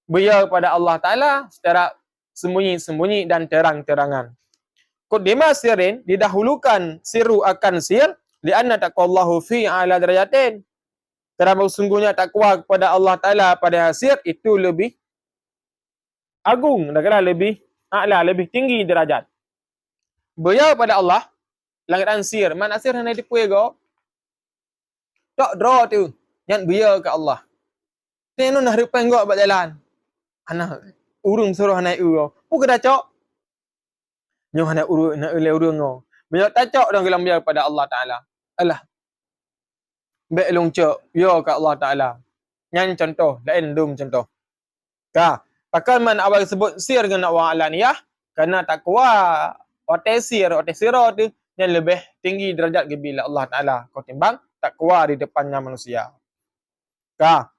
Beliau pada Allah Ta'ala secara sembunyi-sembunyi dan terang-terangan. Qudima sirrin, didahulukan siru akan sir, lianna taqwallahu fi ala darajatin. Kerana sungguhnya takwa kepada Allah Ta'ala pada sir itu lebih agung, lebih a'la, lebih tinggi derajat. Beliau pada Allah, langit dan sir, mana sir hanya dipuai go? Tak draw tu, yang beliau ke Allah. Tenu nak harapan go buat jalan. Anak urung suruh naik go. Pukul dah cok. Nyo hana uru na ule urung ngo. Banyak tacok dong gelam dia pada Allah Taala. Alah, be long cok yo ka Allah Taala. Nyan contoh, lain dum contoh. Ka, takkan man awal sebut sir dengan orang alaniyah kerana takwa otai siro tu yang lebih tinggi derajat bila Allah Taala kau timbang takwa di depannya manusia. Ka,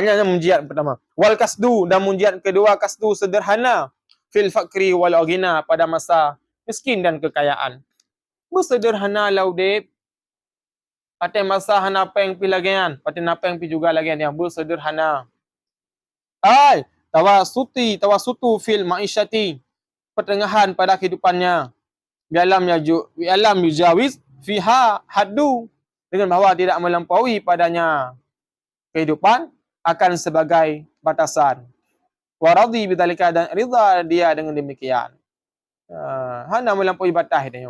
yang munjiat pertama. Wal kasdu dan munjiat kedua kasdu sederhana fil fakri wal ghina pada masa miskin dan kekayaan. Bersederhana laudep. Pakai masa hana peng pi lagian, pakai napeng pi juga lagian yang bersederhana. Ai, tawasutu fil ma'isyati. Pertengahan pada kehidupannya. Bialam yujawiz fiha haddu. Dengan bahawa tidak melampaui padanya kehidupan akan sebagai batasan. Waradhi bidzalika dan ridha dia dengan demikian. Hana melampaui batas dia.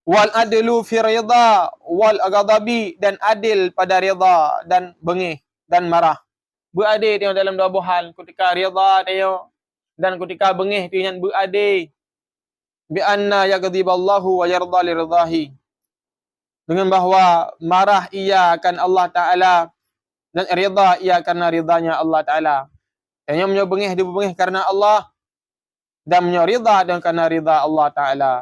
Wal adlu fi ridha wal ghadabi dan adil pada ridha dan bengih dan marah. Beradil tengok dalam dua hal, ketika ridha tengok dan ketika bengih tu yang beradil. Bi anna yaghdiballahu wa yarda li ridahi. Dengan bahawa marah ia akan Allah Taala dan ridha ia karena ridanya Allah Taala. Yang menyebengih dia bengih karena Allah dan menyorida dan karena ridha Allah Taala.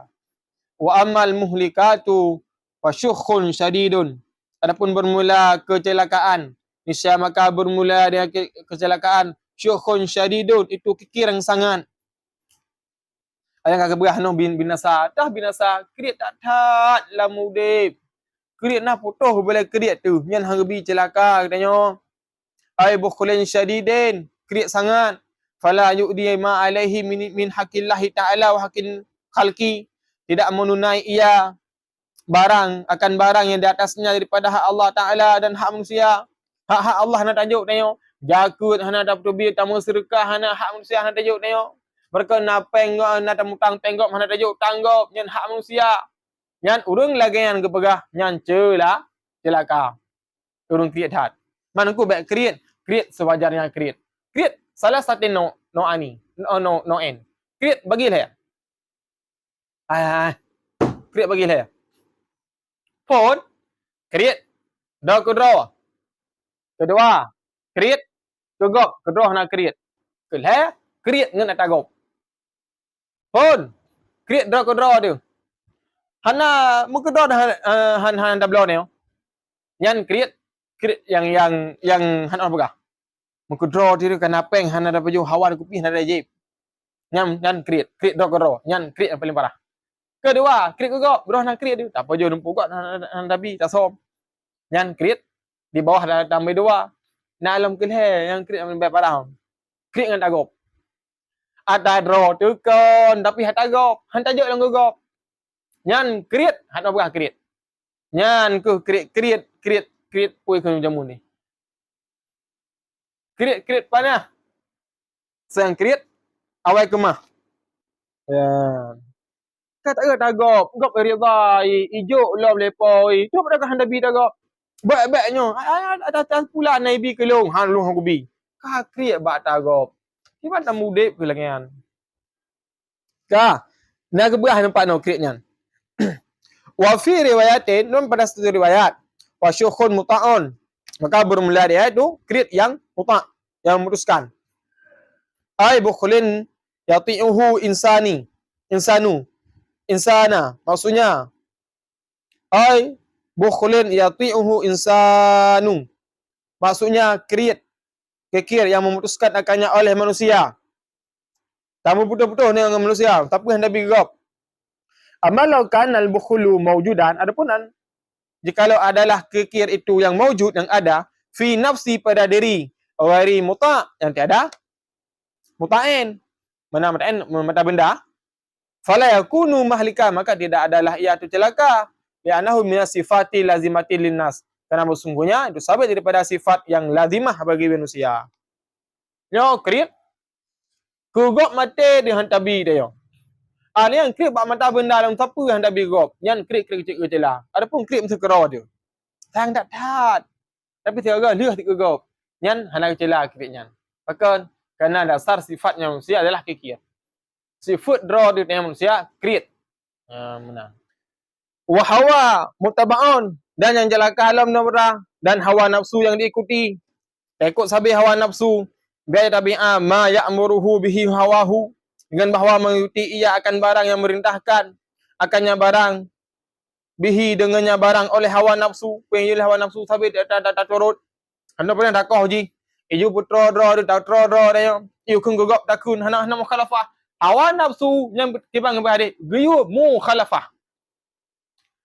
Wa amal muhlikatu wa syukhun syadidun. Adapun bermula kecelakaan, niscaya maka bermula dengan kecelakaan syukhun syadidun, itu kekirang sangat. Ayang kagak berah no binasa, dah binasa kriat tak lamudip. Kriat nah putuh boleh kriat tu, nyan harbi celaka katanya. Ai bukhulin syadidin, kriat sangat. Fala yu'di ma alaihi min haqillahi ta'ala wa haqqin khalqi. Tidak menunai ia akan barang yang di atasnya daripada hak Allah Ta'ala dan hak manusia. Hak-hak Allah nak tajuk tengok. Jakut, hana dapat tubir, tamu serkah, hana hak manusia hana tajuk tengok. Mereka nak penggok, nak tamutang penggok, hana tajuk tanggop, yang hak manusia. Yang urung lagi yang kepegah, yang celah, celaka. Urung kriat hat. Mana ku baik kriat sewajarnya kriat. Kriat salah satu no ani, no en. Kriat bagilah ya. Kriat bagilah ya. Phone, kriat. Kedua, kriat. Kedua nak kriat. Kelah, kriat dengan nak tagop. Phone, kriat kedua tu. Hana mukedua han tablo ni. Yang kriat yang hana apa? Mukedua tu kan apeng hana dapat jo hawan kupi hana ada jip. Yang kriat kedua. Yang kriat yang paling parah. Kedua, kriat juga. Bro nak kriat tu. Tak apa jo numpuk kat hana tapi tak som. Yang kriat di bawah tambah dua. Nak alam kelih yang kriat yang lebih parah. Kriat dengan tagop. Ada draw tu kon tapi hat tagop. Han tajuk lang gogop. Nyan kriat, hat apa kriat. Nyan ku kriat pui kun jamu ni. Kriat panah. Sang kriat awai kemah. Ya. Kata tagop, gop ridha, ijo lom lepoi. Tu pada han dabi tagop. Baik-baiknya, ada pula nabi kelong, han lu hang kubi. Ka kriat ba tagop. Tiba tak mudip ke langian. Ka, nak keberah nampak no kriat nyan. Wa fi riwayatin, non pada satu riwayat, wa syukhun muta'un. Maka bermula dia itu kriat yang muta', yang memutuskan. Ai bukhulin yati'uhu insana, maksudnya ai bukhulin yati'uhu insanu. Maksudnya kriat kekir yang memutuskan akannya oleh manusia. Tamu putus-putus dengan manusia, tapi hendak bigop. Amalau kan al-bukhulu mawjudan, adapun jikalau adalah kekir itu yang mawjud, yang ada, fi nafsi pada diri, wari muta' yang tiada, muta'in, mana mata benda, fala yakunu mahlika, maka tidak adalah ia itu celaka, li'annahu minas sifati lazimati linnas, karena sesungguhnya itu sabit daripada sifat yang lazimah bagi manusia. Yo, kriat, kugok mati dihantabi dia. Ni yang krip bak mata benda dalam siapa yang dah bigop. Yang krip kecil-kecil lah. Adapun krip mesti kera dia. Tang tak tat. Tapi tiada leh tik gop. Yang hana kecil lah krip nyan. Bahkan kerana dasar sifatnya manusia adalah kikir. Sifat draw dia tengok manusia, create. Menang. Wa hawa mutaba'un, dan yang celaka alam nafra, dan hawa nafsu yang diikuti. Ikut sabi hawa nafsu, biaya tabi'a ma ya'muruhu bihi hawahu, dengan bahawa mengikuti ia akan barang yang merintahkan, akannya barang, bihi dengannya barang oleh hawa nafsu, pengen hawa nafsu sabi tak turut. Anda pernah dakwah ji, iyu putra draw dia draw dia, iyu kung gogok takun hana mukhalafah. Hawa nafsu yang timbang berade, giyu mukhalafah.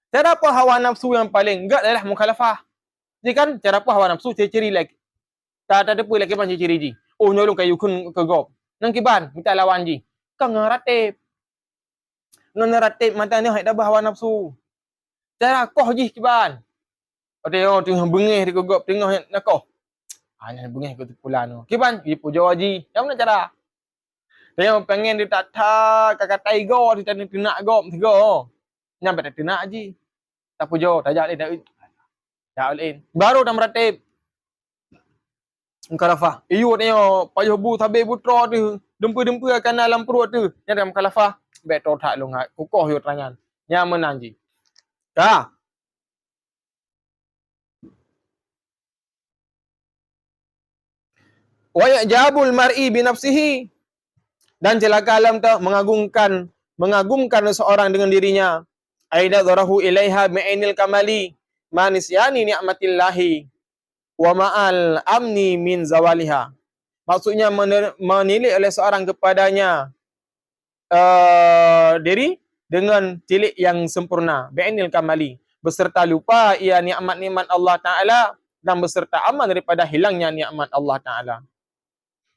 Cara apa hawa nafsu yang paling enggak adalah mukhalafah. Jadi kan cara apa hawa nafsu ciri-ciri lagi. Tak ada apa lagi macam ciri ji. Oh nyolong kayu kun kegop. Nang kiban minta lawan ji. Kang ngaratip. Ngaratip mata ni hak dah hawa nafsu. Cara koh ji kiban. Tengok tengah bengih di kegop tengah nak koh. Alah bengih ke pulan tu. Kiban ipu jawa ji. Yang mana cara? Tengok pengen dia tak kakak taigo dia tak nak gop tiga. Nyampe tak nak ji. Tak pujo, tajak dia tak oleh. Baru dah meratib. Mukhalafah. Iyu tengok payah bu tabe putra tu, dempa-dempa akan dalam perut tu. Yang dalam mukhalafah, baik tor tak long kukuh yo terangan. Yang menang ji. Ka. Wa yajabul mar'i bi nafsihi. Dan celaka alam tu mengagumkan seorang dengan dirinya. Aida dzarahu ilaiha bi'ainil kamali manisyani ni'matillahi wa ma'al amni min zawaliha. Maksudnya menilai oleh seorang kepadanya diri dengan tilik yang sempurna, bi'ainil kamali, beserta lupa ia nikmat-nikmat Allah Taala dan beserta aman daripada hilangnya nikmat Allah Taala.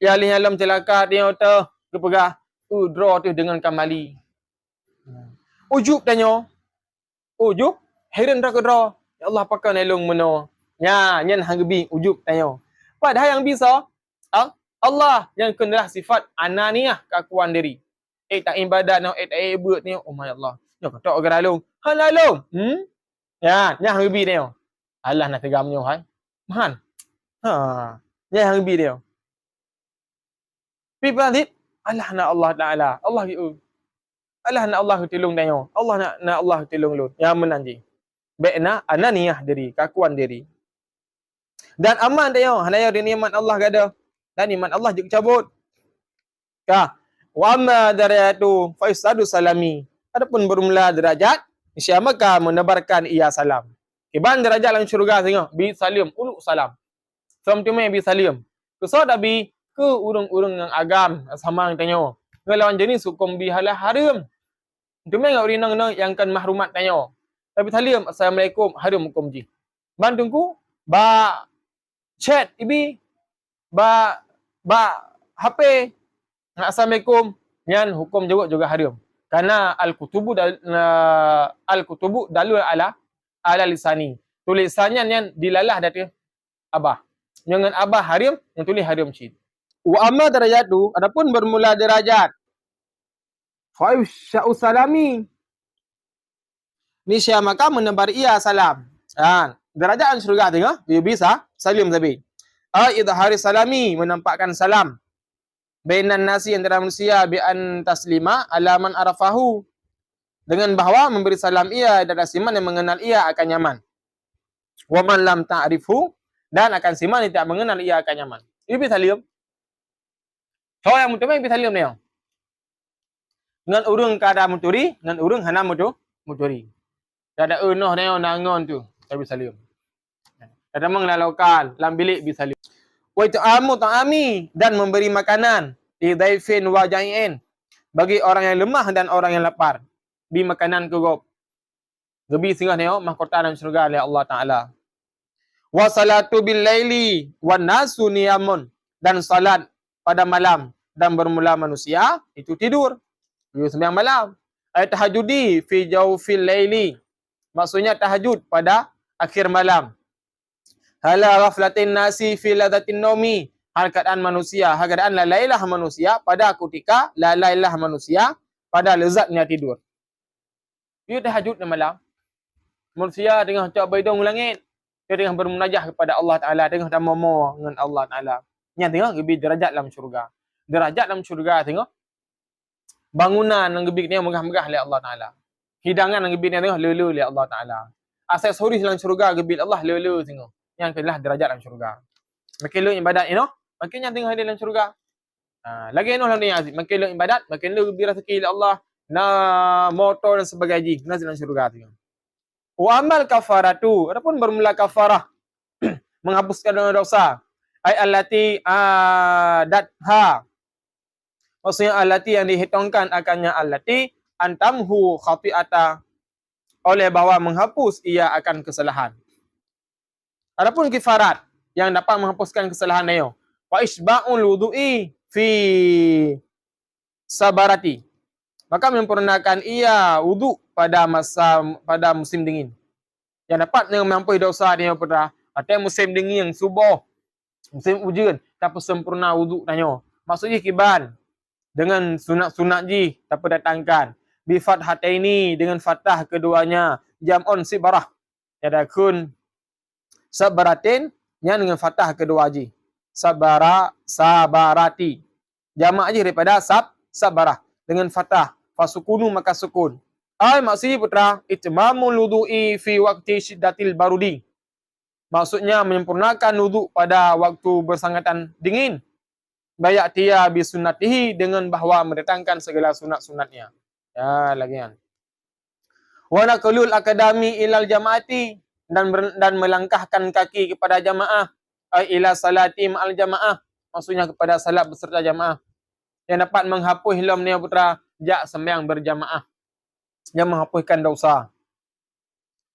Ya ahli alam celaka dia tu kepegah draw tu dengan kamali. Ujub tanya. Ujub heran dah ke draw. Ya Allah pakai nelong meno. Ya, nyen hang gebi ujub tanya. Padahal yang bisa Allah yang kenalah sifat ananiyah, keakuan diri. Tak ibadat no, tak ibut ni. Oh my Allah. Ya kata orang lalu. Han lalu. Ya, nya hang gebi tanya. Allah nak tegamnya hai. Man. Nya hang gebi dia. Pibalit Allah nak Allah Taala. Allah you. Allah nak Allah tolong tanya. Allah nak Allah tolong lu. Yang menanji. Baikna ananiyah diri, keakuan diri. Dan aman tanya, hanaya di nikmat Allah gada. Dan nikmat Allah juga cabut. Ka. Wa amma darajatu fa isadu salami. Adapun bermula derajat, niscaya maka menebarkan ia salam. Kiban derajat dalam syurga tengok, bi salim, uluk salam. Samtume bi salim. Kesod abi ke urung-urung yang agam sama yang tanya. Ngelawan jenis hukum bi halah haram. Tume ngau rinang yang kan mahrumat tanya. Tapi salim, assalamualaikum, haram hukum ji. Bantungku ba chat ibi ba HP assalamualaikum nyan hukum juga haram. Karena al-kutubu dalul ala lisani. Tulisannya yang dilalah dari abah. Jangan abah haram, yang tulis haram cid. Wa amma darajatu, adapun bermula derajat. Fa sya'u salami. Niscaya maka menebar ia salam. Derajat syurga tengok, dia bisa salim tabi. Idhari salami, menampakkan salam. Bainan nasi antara manusia bi an taslima ala man arafahu. Dengan bahawa memberi salam ia dan siman yang mengenal ia akan nyaman. Wa man lam ta'rifu, dan akan siman yang tidak mengenal ia akan nyaman. Ibi salim. So yang mutumi ibi salim ni. Dengan urung kada muturi, dengan urung hana muturi. Kada enoh ni nangon tu, ibi salim. Kada mengelalaukan lam bilik ibi salim. Wa ta'ami, dan memberi makanan di daifin wa jai'in, bagi orang yang lemah dan orang yang lapar. Bi makanan ke gop. Gebi singgah ni mahkota dalam syurga oleh Allah Taala. Wa salatu bil laili wan nasu niyamun, dan salat pada malam dan bermula manusia itu tidur. Dia sembahyang malam. Tahajudi fi jawfil laili, maksudnya tahajud pada akhir malam. Hala ghaflatin nasi fi ladatin naumi, hal keadaan manusia, hal keadaan lalailah manusia pada ketika lalailah manusia pada lezatnya tidur. Dia tahajud di malam. Manusia tengah coba hidung langit, dia tengah bermunajah kepada Allah Taala, tengah tamomo dengan Allah Taala. Yang tengok lebih derajat dalam syurga. Derajat dalam syurga tengok. Bangunan yang gebik ni megah-megah oleh Allah Taala. Hidangan yang gebik ni tengok lelu oleh Allah Taala. Aksesoris dalam syurga gebik Allah lelu tengok. Yang kelah derajat dalam syurga. Makin lu ibadat you know, makin yang tengok dalam syurga. Lagi dalam dunia aziz, makin lu ibadat, makin lu gebik rezeki oleh Allah. Motor dan sebagainya nazil dalam syurga tengok. Wa amal kafaratu, adapun bermula kafarah menghapuskan dosa. Ai allati datha. Maksudnya allati yang dihitungkan akannya allati antamhu khati'ata, oleh bahwa menghapus ia akan kesalahan. Adapun kifarat yang dapat menghapuskan kesalahan dia, wa isba'ul wudu'i fi sabarati, maka menyempurnakan ia wudu pada musim dingin. Yang dapat mengampuni dosa dia pada musim dingin yang subuh, musim hujan, tanpa sempurna wudu tanya. Maksudnya kiban dengan sunat-sunat ji tanpa datangkan. Bi fathataini, dengan fathah keduanya. Jam'un sibarah, ada kun sabaratin yang dengan fathah kedua ji. Sabarati. Jamak ji daripada sabarah dengan fathah. Fasukunu maka sukun. Maksudnya putra, itmamul wudu'i fi waqti syiddatil barudi. Maksudnya menyempurnakan wudu pada waktu bersangatan dingin. Bayak tia bi sunnatihi, dengan bahawa mendatangkan segala sunat-sunatnya. Ya, lagi kan. Wa naqlul akadami ilal jamaati, dan melangkahkan kaki kepada jamaah, ila salati ma'al jamaah, maksudnya kepada salat beserta jamaah. Yang dapat menghapus hilam ni putra, jak sembahyang berjamaah. Yang menghapuskan dosa.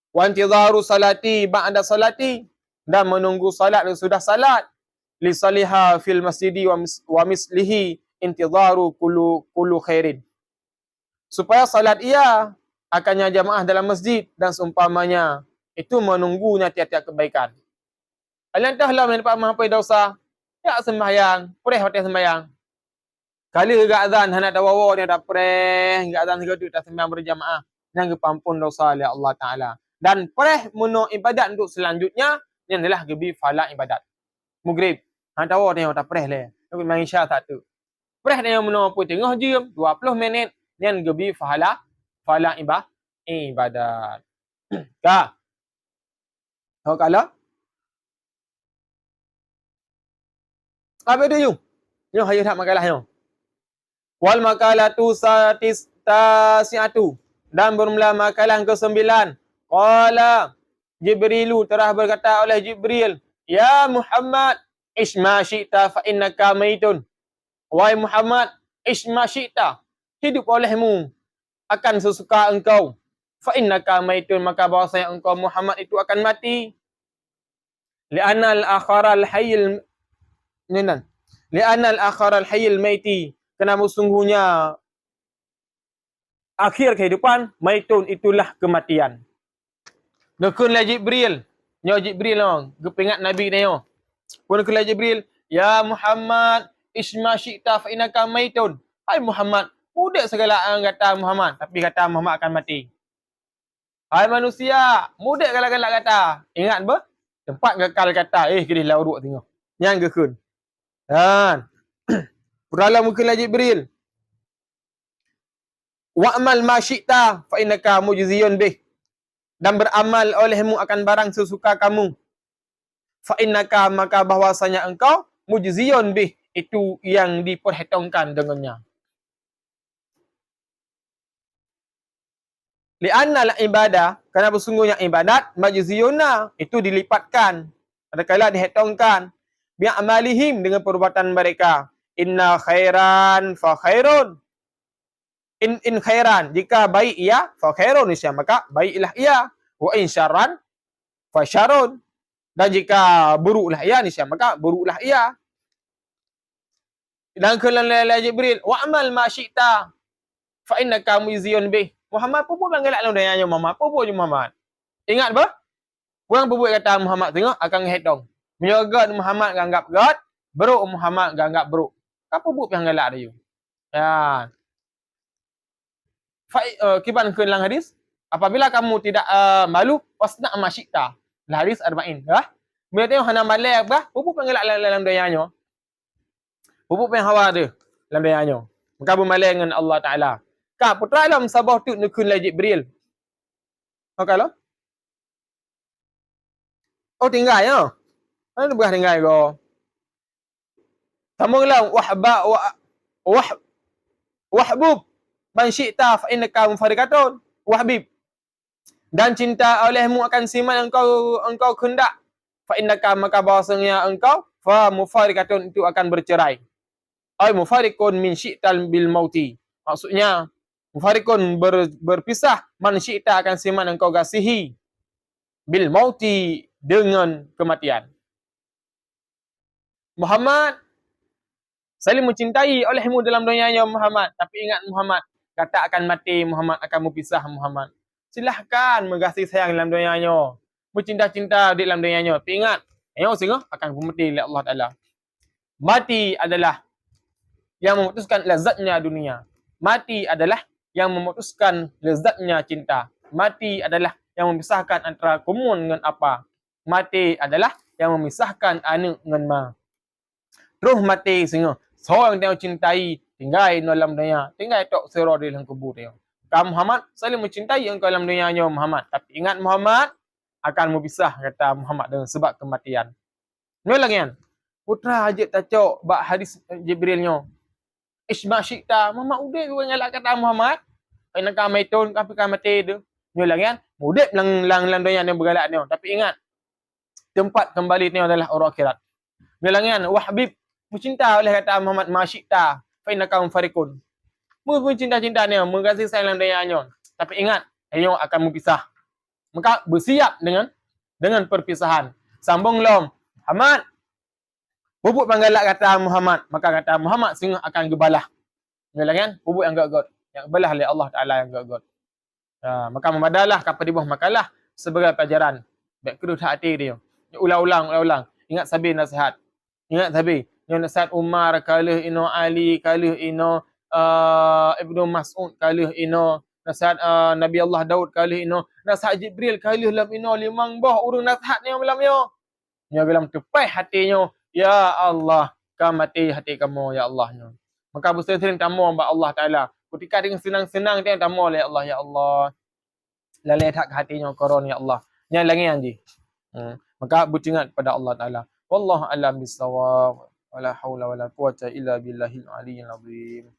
Wa intidharu salati ba'da salati, dan menunggu salat sudah salat. Li saliha fil masjidi wa mislihi intidharu kullu khairin. Supaya salat ia akannya jamaah dalam masjid, dan seumpamanya itu menunggunya tiap-tiap kebaikan. Alantahlah dapat menghapus dosa, ya sembahyang, perih hotel sembahyang. Kali gak azan hendak tawawa dia dah perih, gak azan segala tu tak sembahyang berjamaah, yang kepampun dosa oleh Allah Taala. Dan perih meno ibadat untuk selanjutnya, yang adalah gebi fala ibadat. Maghrib, hang tahu dia tak perih le. Tapi main isya tak tu. Perih dia meno apa tengah jam 20 minit, yang gebi fala ibadat. Ka. Tahu kalau? Apa dia you? Yo hayu tak makalah yo. Wal makalatu tasi'atu, dan bermula makalah ke-9. Qala Jibrilu, telah berkata oleh Jibril, ya Muhammad, isma syi'ta fa innaka maitun. Wahai Muhammad, isma syi'ta, hidup olehmu akan sesuka engkau. Fa innaka maitun, maka bahwasanya engkau Muhammad itu akan mati. Li'anna al-akhara al-hayyil ninan. Li'anna al-akhara al-hayyil maiti, kerana sungguhnya akhir kehidupan, maitun itulah kematian. Nekunlah Jibril. Nyo Jibril long, gepingat Nabi ni yo. Pun nekunlah Jibril, ya Muhammad, isma syi'ta fa innaka maitun. Hai Muhammad, mudah segala orang kata Muhammad, tapi kata Muhammad akan mati. Hai manusia, mudah galak-galak kata. Ingat apa? Tempat kekal kata, kedih lah urut tengok. Yang gekun. Dan Puralah mukalah Jibril. Wa'mal ma syi'ta fa innaka mujziyun bih. Dan beramal olehmu akan barang sesuka kamu. Fa innaka, maka bahwasanya engkau mujziyun bih, itu yang diperhitungkan dengannya. Li'anna al-ibadah, kerana bersungguhnya ibadat, majziyuna, itu dilipatkan, adakala dihitungkan, bi'amalihim, dengan perbuatan mereka. Inna khairan fa khairun. In khairan, jika baik ia, fa khairun, maka baiklah ia. Wa in syarran fa syarrun, dan jika buruklah ia, maka buruklah ia. Dan kelala Jibril, wa amal ma syi'ta fa innaka mujziyun bih. Muhammad pupuk banggalak dalam dayanya Muhammad, pupuk je Muhammad. Ingat apa? Orang pupuk kata Muhammad tengok akan hitung. Menyogot Muhammad ganggap god, beruk Muhammad ganggap beruk. Apa pupuk banggalak dia? Ya. Kiban ke dalam hadis, apabila kamu tidak malu, wasna ma syi'ta. Hadis arba'in, ya. Bila tengok hana malai apa? Pupuk banggalak dalam dayanya. Pupuk yang hawa dia dalam dayanya. Maka bermalai dengan Allah Ta'ala. Kak, putra alam sabah tu nukun lai Jibril. Okey lo? Oh, tinggal ya? Mana bukan tinggal go? Sambung lah. Wahbub. Man syi'ta fa'innaka mufarikatun. Wahbib. Dan cinta olehmu akan siman engkau kehendak. Fa'innaka maka bahasanya engkau fa mufarikatun itu akan bercerai. Ay mufarikun min syi'tal bil mauti. Maksudnya mufarikun berpisah man syi'ta akan siman engkau kasihi bil mauti dengan kematian. Muhammad, saling mencintai olehmu dalam dunianya Muhammad. Tapi ingat Muhammad, kata akan mati Muhammad, akan berpisah Muhammad. Silahkan mengasihi sayang dalam dunianya. Mencinta-cinta di dalam dunianya. Tapi ingat, sehingga akan mati oleh Allah Ta'ala. Mati adalah yang memutuskan lezatnya dunia. Mati adalah yang memutuskan lezatnya cinta. Mati adalah yang memisahkan antara kumun dengan apa. Mati adalah yang memisahkan anak dengan ma. Terus mati sehingga seorang yang cintai tinggal dalam dunia, tinggal tok sirah di dalam kubur dia. Kau Muhammad saling mencintai engkau dalam dunianya Muhammad. Tapi ingat Muhammad akan memisah kata Muhammad dengan sebab kematian. Ni lagi kan. Putra hajat tacok bak hadis Jibrilnya. Isma syikta, Muhammad udah orang ngalak kata Muhammad. Kena kami tun kapi mati tu. Ni lagi kan. Mudah lang dunia yang bergalak ni. Tapi ingat tempat kembali ni adalah orang akhirat. Ni lagi kan. Wahbib mencinta oleh kata Muhammad masyikta fa innaka mufarikun. Mu cinta-cinta ni mengasihi sayang dalam dunianya. Tapi ingat, ayo akan berpisah. Maka bersiap dengan perpisahan. Sambung lom. Muhammad bubuk panggalak kata Muhammad, maka kata Muhammad sehingga akan gebalah. Ni lagi kan? Bubuk yang gagot. Yang gebalah oleh Allah Taala yang gagot. Maka memadalah kapal di bawah makalah sebagai pelajaran. Baik kedua hati dia. Ulang-ulang. Ingat sabi nasihat. Ingat sabi. Yang nasihat Umar kalih ino Ali kalih ino Ibnu Mas'ud kalih ino nasihat Nabi Allah Daud kalih ino nasihat Jibril kalih lam ino limang bah urang nasihat ni malam yo. Nya dalam tepai hatinya, ya Allah, kamati hati kamu ya Allah. Maka bersering tamu hamba Allah Taala. Ketika dengan senang-senang dia tamu oleh Allah, ya Allah. Lalai tak hatinya koron ya Allah. Nya lagi anji. Maka bercingat pada Allah Taala. Wallahu a'lam bissawab. Wala haula wala quwata illa billahil aliyyil azim.